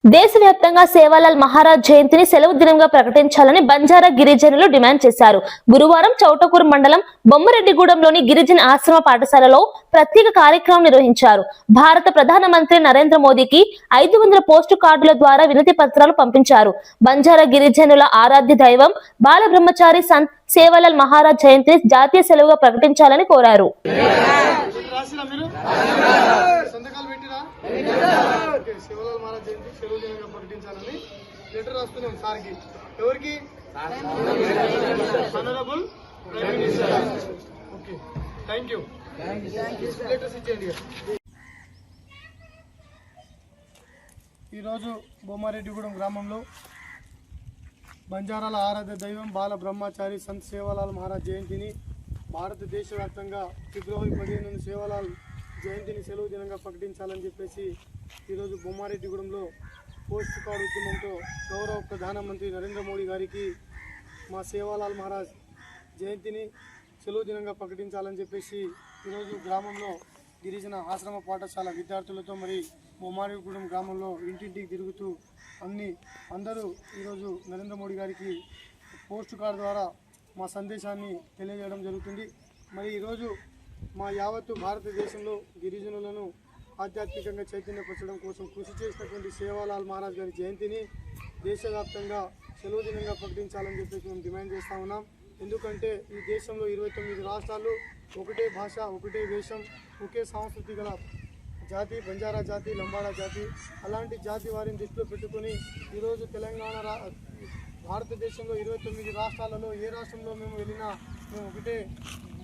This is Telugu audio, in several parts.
దేశవ్యాప్తంగా సేవాలాల్ మహారాజ్ జయంతిని సెలవు దినంగా ప్రకటించాలని బంజారా గిరిజనులు డిమాండ్ చేశారు. గురువారం చౌటకూరు మండలం బొమ్మరెడ్డిగూడెంలోని గిరిజన ఆశ్రమ పాఠశాలలో ప్రత్యేక కార్యక్రమం నిర్వహించారు. భారత ప్రధానమంత్రి నరేంద్ర మోదీకి 500 పోస్టు కార్డుల ద్వారా వినతి పత్రాలు పంపించారు. బంజారా గిరిజనుల ఆరాధ్య దైవం బాల బ్రహ్మచారి సంత్ సేవాలాల్ మహారాజ్ జయంతిని జాతీయ సెలవుగా ప్రకటించాలని కోరారు. లెటర్ రాస్తున్నాం సార్కి. ఎవరికి? Honourable prime minister. Okay, thank you. Letters ఇచ్చేయండి. ఈరోజు బొమ్మారెడ్డిగూడెం గ్రామంలో బంజారాల ఆరాధ్య దైవం బాల బ్రహ్మచారి సంత్ సేవాలాల్ మహారాజ్ జయంతిని భారతదేశ వ్యాప్తంగా ఫిబ్రవరి 15 సేవాలాల్ జయంతిని సెలవు దినంగా ప్రకటించాలని చెప్పేసి ఈరోజు బొమ్మారెడ్డిగూడెంలో పోస్ట్ కార్డు ఉద్యమంతో గౌరవ ప్రధానమంత్రి నరేంద్ర మోడీ గారికి మా సేవాలాల్ మహారాజ్ జయంతిని సెలవు దినంగా ప్రకటించాలని చెప్పేసి ఈరోజు గ్రామంలో గిరిజన ఆశ్రమ పాఠశాల విద్యార్థులతో మరి బొమ్మారెడ్డిగూడెం గ్రామంలో ఇంటింటికి తిరుగుతూ అందరూ ఈరోజు నరేంద్ర మోడీ గారికి పోస్ట్ కార్డు ద్వారా మా సందేశాన్ని తెలియజేయడం జరుగుతుంది. మరి ఈరోజు మా యావత్తు భారతదేశంలో గిరిజనులను ఆధ్యాత్మికంగా చైతన్యపరచడం కోసం కృషి చేసినటువంటి సేవాలాల్ మహారాజ్ గారి జయంతిని దేశవ్యాప్తంగా సెలవు దినంగా ప్రకటించాలని చెప్పేసి మేము డిమాండ్ చేస్తూ ఉన్నాం. ఎందుకంటే ఈ దేశంలో 29 రాష్ట్రాలు, ఒకటే భాష, ఒకటే వేషం, ఒకే సంస్కృతి గల జాతి బంజారా జాతి, లంబాడా జాతి. అలాంటి జాతి వారిని దృష్టిలో పెట్టుకొని ఈరోజు తెలంగాణ భారతదేశంలో 29 రాష్ట్రాలలో ఏ రాష్ట్రంలో మేము వెళ్ళినా మేము ఒకటే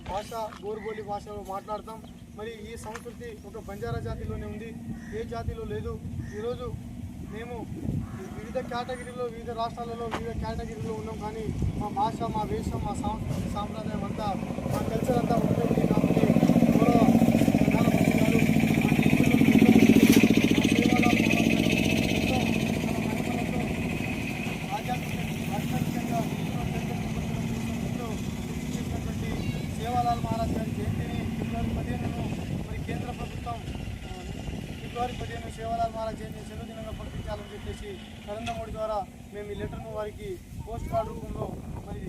భాష, బోర్బోలి భాషలో మాట్లాడతాం. మరి ఈ సంస్కృతి ఒక బంజారా జాతిలోనే ఉంది, ఏ జాతిలో లేదు. ఈరోజు మేము వివిధ కేటగిరీలో, వివిధ రాష్ట్రాలలో వివిధ కేటగిరీలో ఉన్నాం, కానీ మా భాష, మా వేషం, మా సంస్కృతి, సాంప్రదాయం అంతా, మా కల్చర్ అంతా ఉంటుంది. కాబట్టి గౌరవ ప్రధానమంత్రి గారు ఆధ్యాత్మికంగా చేసినటువంటి సేవాలాల్ మహారాజ్ గారి జయంతిని ఫిబ్రవరి 15 మరి కేంద్ర ప్రభుత్వం ఫిబ్రవరి 15 సేవాలాల్ మహారాజ్ జయంతిని సెలవు దినంగా ప్రకటించాలని చెప్పేసి నరేంద్ర మోడీ ద్వారా మేము ఈ లెటర్ను వారికి పోస్ట్ కార్డు రూపంలో మరి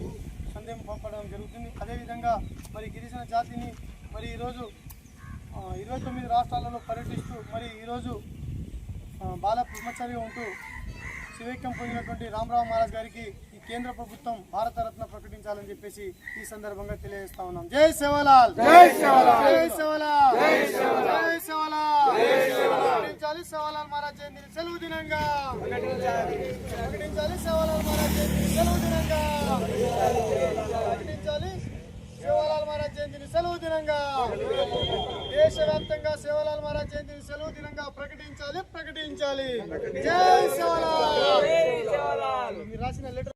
సందేశం పంపడం జరుగుతుంది. అదేవిధంగా మరి గిరిజన జాతిని మరి ఈరోజు 29 రాష్ట్రాలలో పర్యటిస్తూ మరి ఈరోజు బాల బ్రహ్మచారిగా ఉంటూ శివైక్యం పొందినటువంటి రామరావు మహారాజ్ గారికి ఈ కేంద్ర ప్రభుత్వం భారతరత్న ప్రకటించాలని చెప్పేసి ఈ సందర్భంగా తెలియజేస్తా ఉన్నాం. జై సేవాలాల్, జై సేవాలాల్, జై సేవాలాల్, జై సేవాలాల్, జై సేవాలాల్. ప్రకటించాలి సేవాలాల్ మహారాజ్ జయంతిని సెలవు దినంగా, ప్రకటించాలి సేవాలాల్ మహారాజ్ జయంతిని సెలవు దినంగా, ప్రకటించాలి సేవాలాల్ మహారాజ్ జయంతిని సెలవు దినంగా. దేశవ్యాప్తంగా సేవాలాల్ మహారాజ్ జయంతిని సెలవు దినంగా ప్రకటించాలి. జై సేవాలాల్. మీరు రాసిన లెటర్